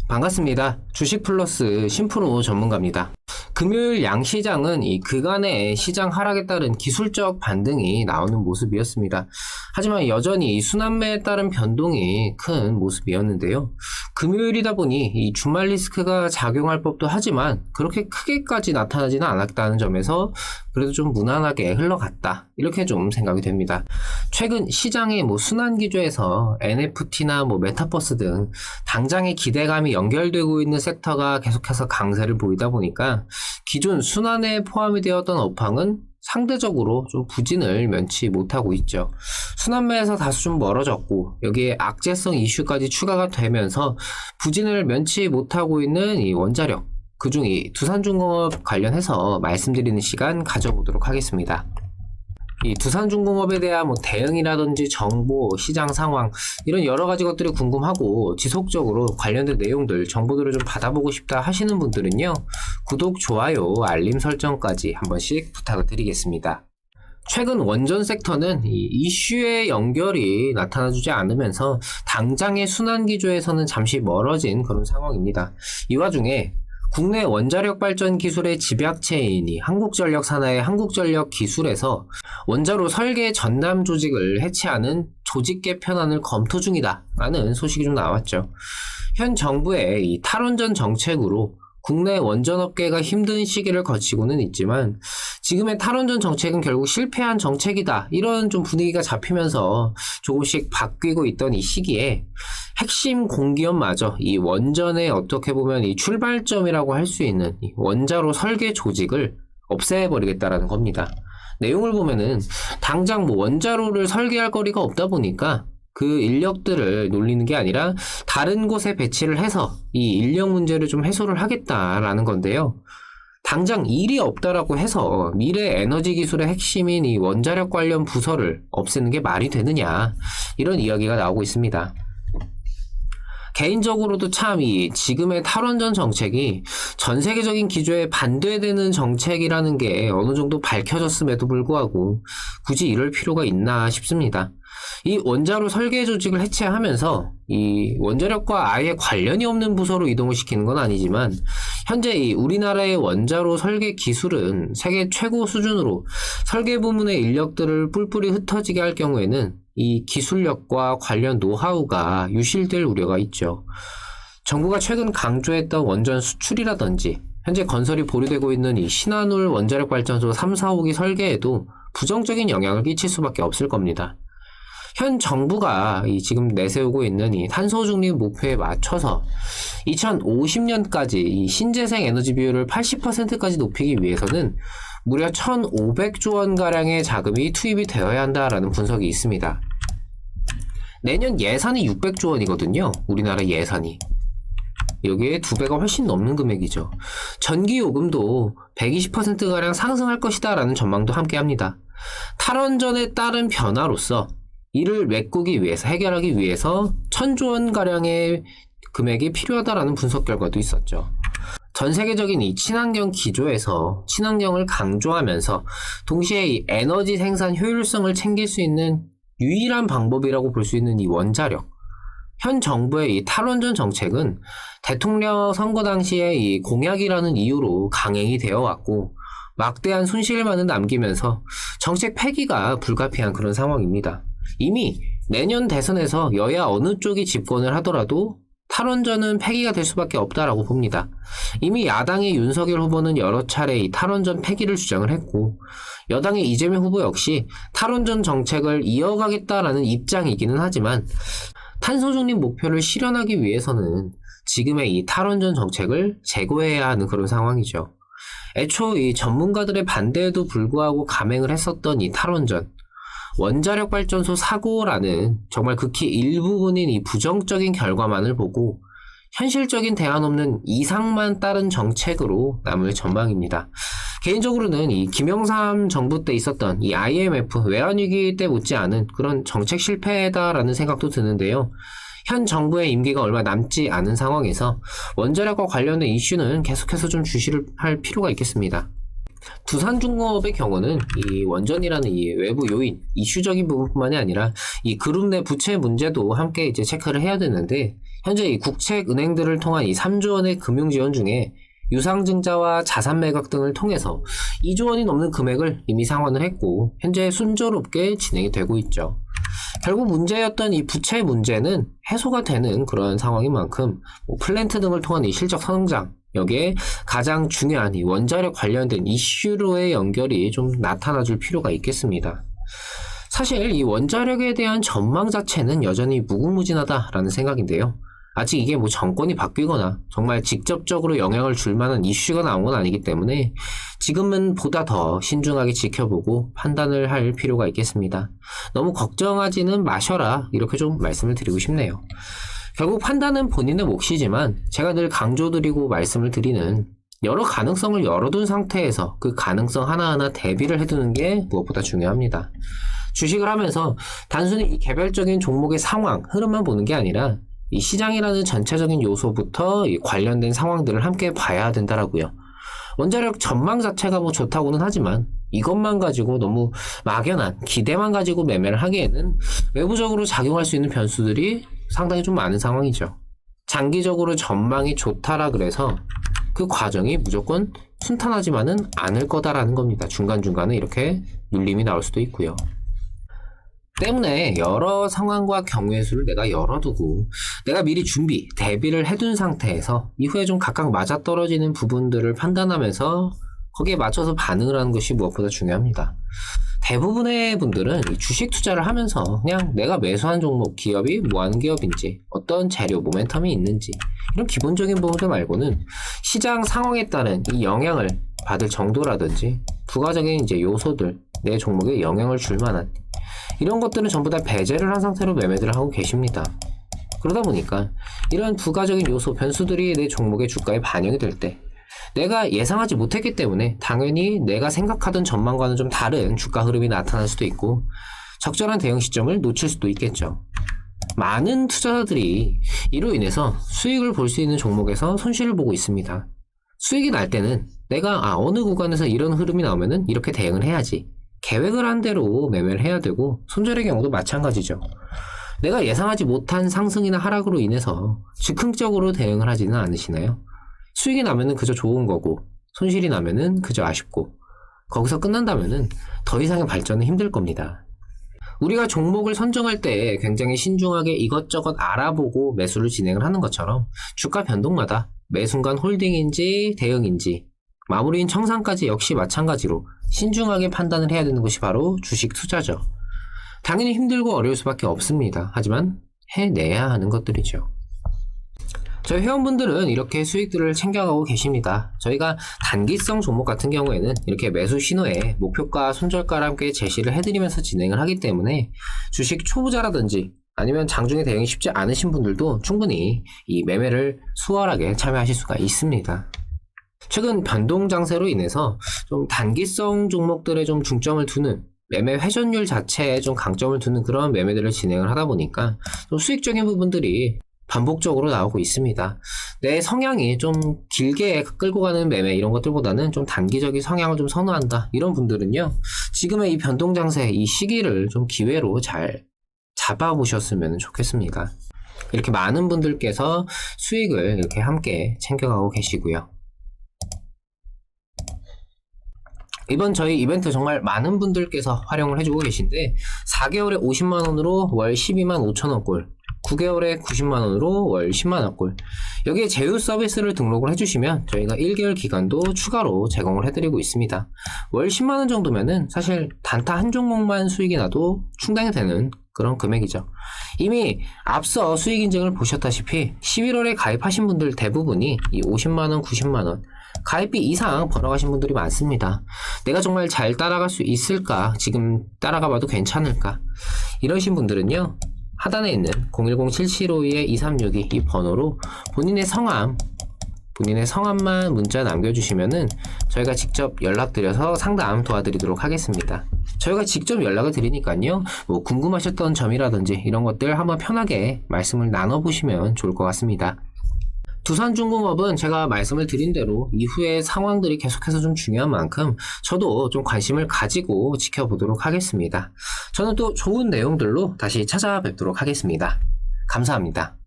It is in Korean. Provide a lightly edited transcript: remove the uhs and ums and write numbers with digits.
반갑습니다. 주식플러스 신프로 전문가입니다. 금요일 양시장은 이 그간의 시장 하락에 따른 기술적 반등이 나오는 모습이었습니다. 하지만 여전히 이 순환매에 따른 변동이 큰 모습이었는데요. 금요일이다 보니 이 주말 리스크가 작용할 법도 하지만 그렇게 크게까지 나타나지는 않았다는 점에서 그래도 좀 무난하게 흘러갔다, 이렇게 좀 생각이 됩니다. 최근 시장의 순환 기조에서 NFT나 메타버스 등 당장의 기대감이 연결되고 있는 섹터가 계속해서 강세를 보이다 보니까 기존 순환에 포함이 되었던 업황은 상대적으로 좀 부진을 면치 못하고 있죠. 순환매에서 다소 좀 멀어졌고 여기에 악재성 이슈까지 추가가 되면서 부진을 면치 못하고 있는 이 원자력, 그중 이 두산중공업 관련해서 말씀드리는 시간 가져보도록 하겠습니다. 이 두산중공업에 대한 대응이라든지 정보, 시장 상황, 이런 여러 가지 것들이 궁금하고 지속적으로 관련된 내용들, 정보들을 좀 받아보고 싶다 하시는 분들은요, 구독, 좋아요, 알림 설정까지 한 번씩 부탁을 드리겠습니다. 최근 원전 섹터는 이 이슈의 연결이 나타나주지 않으면서 당장의 순환 기조에서는 잠시 멀어진 그런 상황입니다. 이 와중에 국내 원자력 발전 기술의 집약체인 한국전력 산하의 한국전력 기술에서 원자로 설계 전담 조직을 해체하는 조직 개편안을 검토 중이다 라는 소식이 좀 나왔죠. 현 정부의 이 탈원전 정책으로 국내 원전업계가 힘든 시기를 거치고는 있지만 지금의 탈원전 정책은 결국 실패한 정책이다, 이런 좀 분위기가 잡히면서 조금씩 바뀌고 있던 이 시기에 핵심 공기업마저 이 원전의 어떻게 보면 이 출발점이라고 할 수 있는 이 원자로 설계 조직을 없애버리겠다라는 겁니다. 내용을 보면은 당장 원자로를 설계할 거리가 없다 보니까 그 인력들을 놀리는 게 아니라 다른 곳에 배치를 해서 이 인력 문제를 좀 해소를 하겠다라는 건데요. 당장 일이 없다라고 해서 미래 에너지 기술의 핵심인 이 원자력 관련 부서를 없애는 게 말이 되느냐, 이런 이야기가 나오고 있습니다. 개인적으로도 참 이 지금의 탈원전 정책이 전 세계적인 기조에 반대되는 정책이라는 게 어느 정도 밝혀졌음에도 불구하고 굳이 이럴 필요가 있나 싶습니다. 이 원자로 설계 조직을 해체하면서 이 원자력과 아예 관련이 없는 부서로 이동을 시키는 건 아니지만 현재 이 우리나라의 원자로 설계 기술은 세계 최고 수준으로 설계 부문의 인력들을 뿔뿔이 흩어지게 할 경우에는 이 기술력과 관련 노하우가 유실될 우려가 있죠. 정부가 최근 강조했던 원전 수출이라든지 현재 건설이 보류되고 있는 이 신한울 원자력 발전소 3, 4호기 설계에도 부정적인 영향을 끼칠 수밖에 없을 겁니다. 현 정부가 지금 내세우고 있는 이 탄소 중립 목표에 맞춰서 2050년까지 이 신재생 에너지 비율을 80%까지 높이기 위해서는 무려 1,500조 원가량의 자금이 투입이 되어야 한다라는 분석이 있습니다. 내년 예산이 600조 원이거든요. 우리나라 예산이. 여기에 2배가 훨씬 넘는 금액이죠. 전기요금도 120%가량 상승할 것이다 라는 전망도 함께합니다. 탈원전에 따른 변화로서 이를 메꾸기 위해서, 해결하기 위해서 1,000조 원가량의 금액이 필요하다라는 분석 결과도 있었죠. 전 세계적인 이 친환경 기조에서 친환경을 강조하면서 동시에 이 에너지 생산 효율성을 챙길 수 있는 유일한 방법이라고 볼 수 있는 이 원자력. 현 정부의 이 탈원전 정책은 대통령 선거 당시에 이 공약이라는 이유로 강행이 되어 왔고 막대한 손실만은 남기면서 정책 폐기가 불가피한 그런 상황입니다. 이미 내년 대선에서 여야 어느 쪽이 집권을 하더라도 탈원전은 폐기가 될 수밖에 없다라고 봅니다. 이미 야당의 윤석열 후보는 여러 차례 이 탈원전 폐기를 주장을 했고 여당의 이재명 후보 역시 탈원전 정책을 이어가겠다라는 입장이기는 하지만 탄소 중립 목표를 실현하기 위해서는 지금의 이 탈원전 정책을 재고해야 하는 그런 상황이죠. 애초 이 전문가들의 반대에도 불구하고 감행을 했었던 이 탈원전, 원자력 발전소 사고라는 정말 극히 일부분인 이 부정적인 결과만을 보고 현실적인 대안 없는 이상만 따른 정책으로 남을 전망입니다. 개인적으로는 이 김영삼 정부 때 있었던 이 IMF 외환위기 때 못지않은 그런 정책 실패다라는 생각도 드는데요. 현 정부의 임기가 얼마 남지 않은 상황에서 원자력과 관련된 이슈는 계속해서 좀 주시를 할 필요가 있겠습니다. 두산중공업의 경우는 이 원전이라는 이 외부 요인, 이슈적인 부분뿐만이 아니라 이 그룹 내 부채 문제도 함께 체크를 해야 되는데 현재 이 국책은행들을 통한 이 3조 원의 금융 지원 중에 유상증자와 자산 매각 등을 통해서 2조 원이 넘는 금액을 이미 상환을 했고 현재 순조롭게 진행이 되고 있죠. 결국 문제였던 이 부채 문제는 해소가 되는 그런 상황인 만큼 플랜트 등을 통한 이 실적 성장, 여기에 가장 중요한 이 원자력 관련된 이슈로의 연결이 좀 나타나줄 필요가 있겠습니다. 사실 이 원자력에 대한 전망 자체는 여전히 무궁무진하다라는 생각인데요. 아직 이게 뭐 정권이 바뀌거나 정말 직접적으로 영향을 줄 만한 이슈가 나온 건 아니기 때문에 지금은 보다 더 신중하게 지켜보고 판단을 할 필요가 있겠습니다. 너무 걱정하지는 마셔라, 이렇게 좀 말씀을 드리고 싶네요. 결국 판단은 본인의 몫이지만 제가 늘 강조드리고 말씀을 드리는 여러 가능성을 열어둔 상태에서 그 가능성 하나하나 대비를 해두는 게 무엇보다 중요합니다. 주식을 하면서 단순히 이 개별적인 종목의 상황, 흐름만 보는 게 아니라 이 시장이라는 전체적인 요소부터 이 관련된 상황들을 함께 봐야 된다라고요. 원자력 전망 자체가 뭐 좋다고는 하지만 이것만 가지고 너무 막연한 기대만 가지고 매매를 하기에는 외부적으로 작용할 수 있는 변수들이 상당히 좀 많은 상황이죠. 장기적으로 전망이 좋다라 그래서 그 과정이 무조건 순탄하지만은 않을 거다라는 겁니다. 중간중간에 이렇게 눌림이 나올 수도 있고요. 때문에 여러 상황과 경우의 수를 내가 열어두고 내가 미리 대비를 해둔 상태에서 이후에 좀 각각 맞아떨어지는 부분들을 판단하면서 거기에 맞춰서 반응을 하는 것이 무엇보다 중요합니다. 대부분의 분들은 이 주식 투자를 하면서 그냥 내가 매수한 종목, 기업이 뭐 하는 기업인지, 어떤 재료, 모멘텀이 있는지 이런 기본적인 부분들 말고는 시장 상황에 따른 이 영향을 받을 정도라든지 부가적인 이제 요소들, 내 종목에 영향을 줄 만한 이런 것들은 전부 다 배제를 한 상태로 매매들을 하고 계십니다. 그러다 보니까 이런 부가적인 요소, 변수들이 내 종목의 주가에 반영이 될 때 내가 예상하지 못했기 때문에 당연히 내가 생각하던 전망과는 좀 다른 주가 흐름이 나타날 수도 있고 적절한 대응 시점을 놓칠 수도 있겠죠. 많은 투자자들이 이로 인해서 수익을 볼 수 있는 종목에서 손실을 보고 있습니다. 수익이 날 때는 내가 어느 구간에서 이런 흐름이 나오면은 이렇게 대응을 해야지, 계획을 한 대로 매매를 해야 되고, 손절의 경우도 마찬가지죠. 내가 예상하지 못한 상승이나 하락으로 인해서 즉흥적으로 대응을 하지는 않으시나요? 수익이 나면은 그저 좋은 거고, 손실이 나면은 그저 아쉽고, 거기서 끝난다면은 더 이상의 발전은 힘들 겁니다. 우리가 종목을 선정할 때 굉장히 신중하게 이것저것 알아보고 매수를 진행을 하는 것처럼 주가 변동마다 매 순간 홀딩인지 대응인지 마무리인 청산까지 역시 마찬가지로 신중하게 판단을 해야 되는 것이 바로 주식 투자죠. 당연히 힘들고 어려울 수밖에 없습니다. 하지만 해내야 하는 것들이죠. 저희 회원분들은 이렇게 수익들을 챙겨가고 계십니다. 저희가 단기성 종목 같은 경우에는 이렇게 매수 신호에 목표가, 손절가를 함께 제시를 해드리면서 진행을 하기 때문에 주식 초보자라든지 아니면 장중에 대응이 쉽지 않으신 분들도 충분히 이 매매를 수월하게 참여하실 수가 있습니다. 최근 변동 장세로 인해서 좀 단기성 종목들에 좀 중점을 두는, 매매 회전율 자체에 좀 강점을 두는 그런 매매들을 진행을 하다 보니까 좀 수익적인 부분들이 반복적으로 나오고 있습니다. 내 성향이 좀 길게 끌고 가는 매매 이런 것들보다는 좀 단기적인 성향을 좀 선호한다, 이런 분들은요, 지금의 이 변동 장세 이 시기를 좀 기회로 잘 잡아보셨으면 좋겠습니다. 이렇게 많은 분들께서 수익을 이렇게 함께 챙겨가고 계시고요. 이번 저희 이벤트 정말 많은 분들께서 활용을 해주고 계신데 4개월에 50만원으로 월 12만 5천원꼴, 9개월에 90만원으로 월 10만원꼴, 여기에 제휴 서비스를 등록을 해주시면 저희가 1개월 기간도 추가로 제공을 해드리고 있습니다. 월 10만원 정도면은 사실 단타 한 종목만 수익이 나도 충당이 되는 그런 금액이죠. 이미 앞서 수익 인증을 보셨다시피 11월에 가입하신 분들 대부분이 이 50만원, 90만원 가입비 이상 벌어가신 분들이 많습니다. 내가 정말 잘 따라갈 수 있을까? 지금 따라가봐도 괜찮을까? 이러신 분들은요, 하단에 있는 010-7752-2362 이 번호로 본인의 성함만 문자 남겨주시면은 저희가 직접 연락드려서 상담 도와드리도록 하겠습니다. 저희가 직접 연락을 드리니까요, 뭐 궁금하셨던 점이라든지 이런 것들 한번 편하게 말씀을 나눠보시면 좋을 것 같습니다. 두산중공업은 제가 말씀을 드린 대로 이후의 상황들이 계속해서 좀 중요한 만큼 저도 좀 관심을 가지고 지켜보도록 하겠습니다. 저는 또 좋은 내용들로 다시 찾아뵙도록 하겠습니다. 감사합니다.